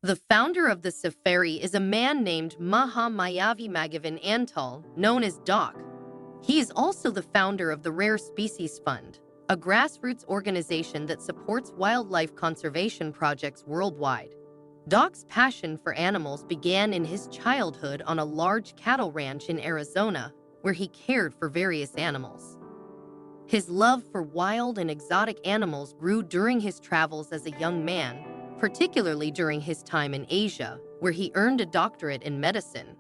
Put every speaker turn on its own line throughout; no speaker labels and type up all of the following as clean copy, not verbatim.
The founder of the safari is a man named Mahamayavi Magavan Antal, known as Doc. He is also the founder of the Rare Species Fund, a grassroots organization that supports wildlife conservation projects worldwide. Doc's passion for animals began in his childhood on a large cattle ranch in Arizona, where he cared for various animals. His love for wild and exotic animals grew during his travels as a young man, particularly during his time in Asia, where he earned a doctorate in medicine.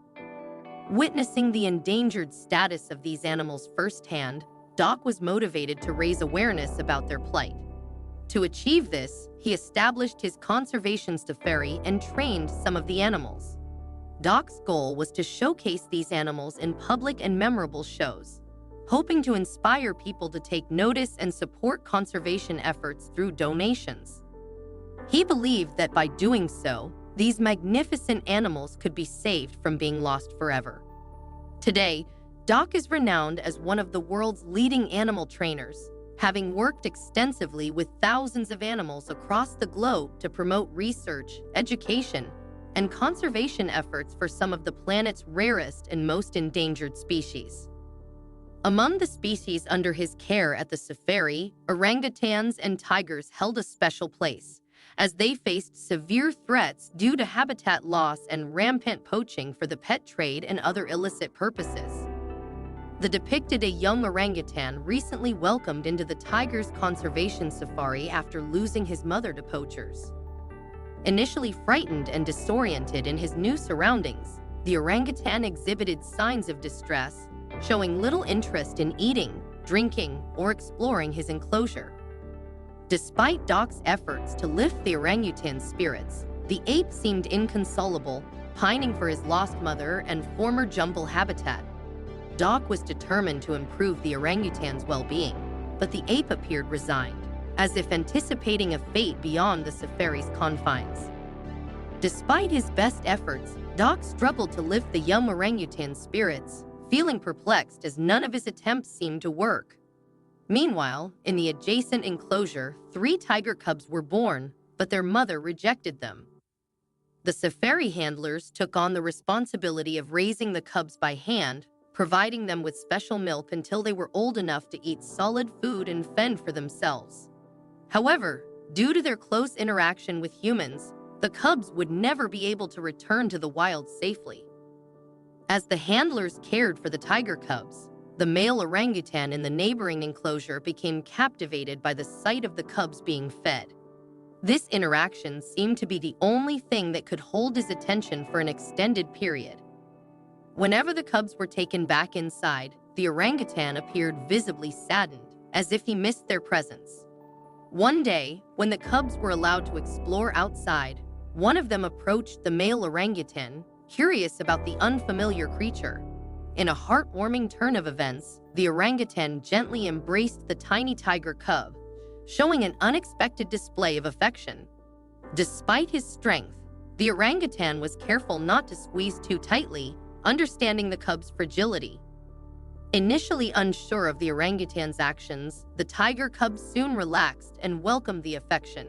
Witnessing the endangered status of these animals firsthand, Doc was motivated to raise awareness about their plight. To achieve this, he established his conservation safari and trained some of the animals. Doc's goal was to showcase these animals in public and memorable shows, hoping to inspire people to take notice and support conservation efforts through donations. He believed that by doing so, these magnificent animals could be saved from being lost forever. Today, Doc is renowned as one of the world's leading animal trainers, having worked extensively with thousands of animals across the globe to promote research, education, and conservation efforts for some of the planet's rarest and most endangered species. Among the species under his care at the safari, orangutans and tigers held a special place, as they faced severe threats due to habitat loss and rampant poaching for the pet trade and other illicit purposes. The depicted a young orangutan recently welcomed into the tiger's conservation safari after losing his mother to poachers. Initially frightened and disoriented in his new surroundings, the orangutan exhibited signs of distress, showing little interest in eating, drinking, or exploring his enclosure. Despite Doc's efforts to lift the orangutan's spirits, the ape seemed inconsolable, pining for his lost mother and former jungle habitat. Doc was determined to improve the orangutan's well-being, but the ape appeared resigned, as if anticipating a fate beyond the safari's confines. Despite his best efforts, Doc struggled to lift the young orangutan's spirits, feeling perplexed as none of his attempts seemed to work. Meanwhile, in the adjacent enclosure, 3 tiger cubs were born, but their mother rejected them. The safari handlers took on the responsibility of raising the cubs by hand, providing them with special milk until they were old enough to eat solid food and fend for themselves. However, due to their close interaction with humans, the cubs would never be able to return to the wild safely. As the handlers cared for the tiger cubs, the male orangutan in the neighboring enclosure became captivated by the sight of the cubs being fed. This interaction seemed to be the only thing that could hold his attention for an extended period. Whenever the cubs were taken back inside, the orangutan appeared visibly saddened, as if he missed their presence. One day, when the cubs were allowed to explore outside, one of them approached the male orangutan, curious about the unfamiliar creature. In a heartwarming turn of events, the orangutan gently embraced the tiny tiger cub, showing an unexpected display of affection. Despite his strength, the orangutan was careful not to squeeze too tightly, understanding the cub's fragility. Initially unsure of the orangutan's actions, the tiger cub soon relaxed and welcomed the affection.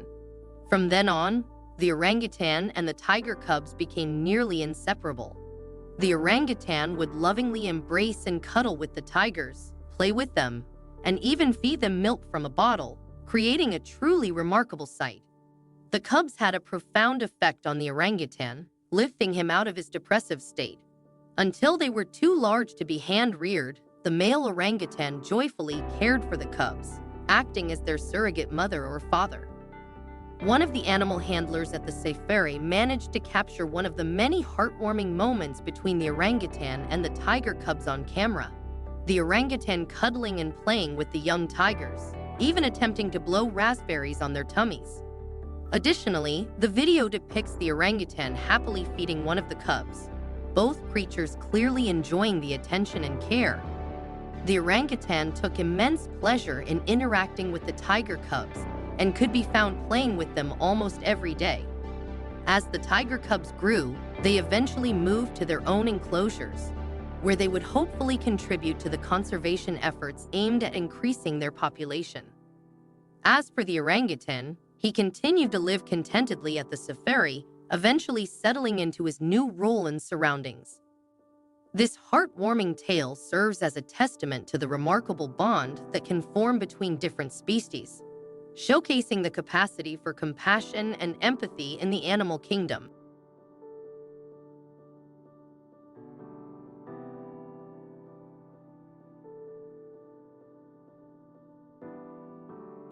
From then on, the orangutan and the tiger cubs became nearly inseparable. The orangutan would lovingly embrace and cuddle with the tigers, play with them, and even feed them milk from a bottle, creating a truly remarkable sight. The cubs had a profound effect on the orangutan, lifting him out of his depressive state. Until they were too large to be hand-reared, the male orangutan joyfully cared for the cubs, acting as their surrogate mother or father. One of the animal handlers at the safari managed to capture one of the many heartwarming moments between the orangutan and the tiger cubs on camera. The orangutan cuddling and playing with the young tigers, even attempting to blow raspberries on their tummies. Additionally, the video depicts the orangutan happily feeding one of the cubs, both creatures clearly enjoying the attention and care. The orangutan took immense pleasure in interacting with the tiger cubs and could be found playing with them almost every day. As the tiger cubs grew, they eventually moved to their own enclosures, where they would hopefully contribute to the conservation efforts aimed at increasing their population. As for the orangutan, he continued to live contentedly at the safari, eventually settling into his new role and surroundings. This heartwarming tale serves as a testament to the remarkable bond that can form between different species, showcasing the capacity for compassion and empathy in the animal kingdom.